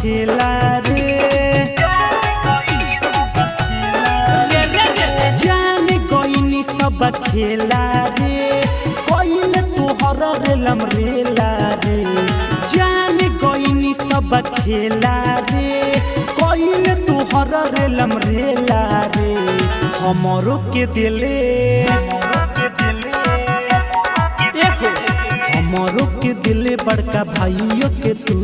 खेला रे जान गईनी सब खेला रे कोइल तोहर रेलम रेला रे जान गईनी सब खेला रे कोइल तोहर रेलम रेला रे हमरो के दिले हमरो के दिले बड़का भाइयों के तू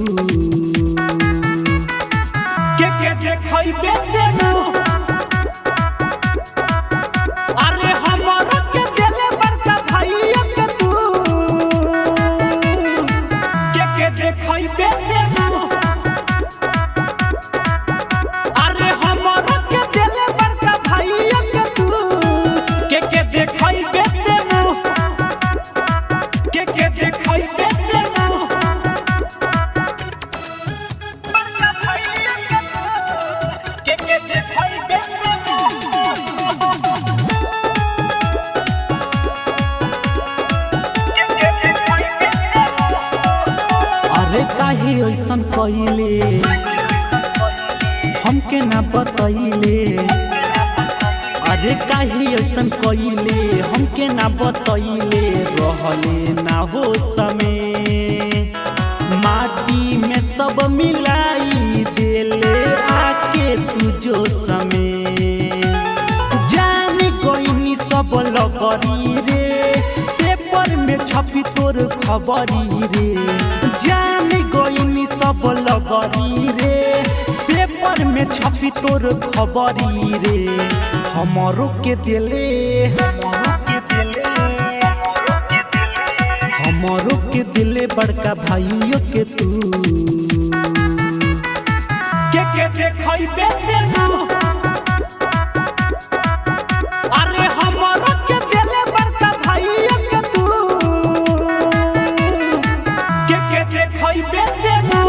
के देखइबे देनु अरे हमरो के दिले बड़का भाइयों के तू के देखइबे देनु अरे हमरो के दिले बड़का भाइयों के तू के देखइबे देनु के देखइबे देनु बड़का भाइयों के तू के देखइबे देनु अरे काहे ऐसन कइले हमके ना बतइले अरे काहे ऐसन कइले हमके ना बतइले रहले ना हो समय माटी में सब मिलाई देले आके तू जो समय जान गईनी सब लगरी रे पेपर में छपी तोर खबरी रे जान गईनी सब लगरी रे पेपर में छपी तोर खबरी रे हमरो के दिले हमरो के दिले बड़का भाइयों के तू के देखइबे देनु अरे हमरो के दिले बड़का भाइयों के तू के देखइबे देनु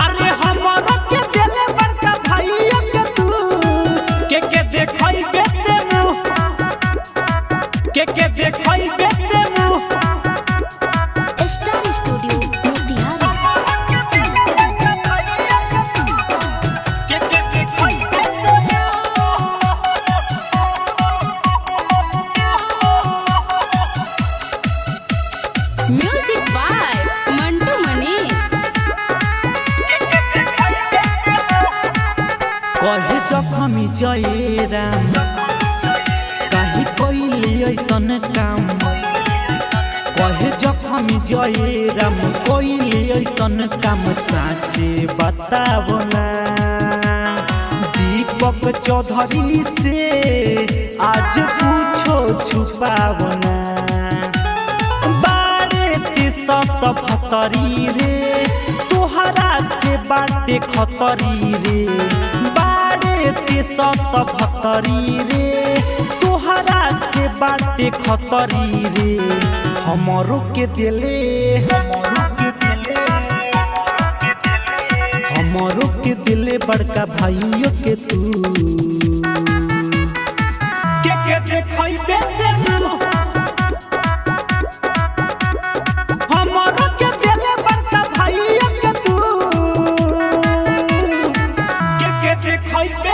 अरे हमरो के दिले बड़का भाइयों के तू के देखइबे देनु के देखइबे देनु स्टार स्टूडियो मोतिहारी। के देखइबे देनु म्यूजिक बाय मंटू मनीष। कहे जखमी जयरा काहे कइले ऐसन काम कहे जखमी जयराम कइले ऐसन काम साचे बतावो ना दीपक चौधरी से आज पूछो छुपावो ना बारे ते सत फतरी रे तोहरा से बाटे खतरी रे बारे ते सत फतरी रे तोहरा से बाटे खतरी रे हमरो के दिले हमरो के दिले बड़का भाइयों के तू के देखइबे देनु हमरो के दिले बड़का भाइयों के तू के देखइबे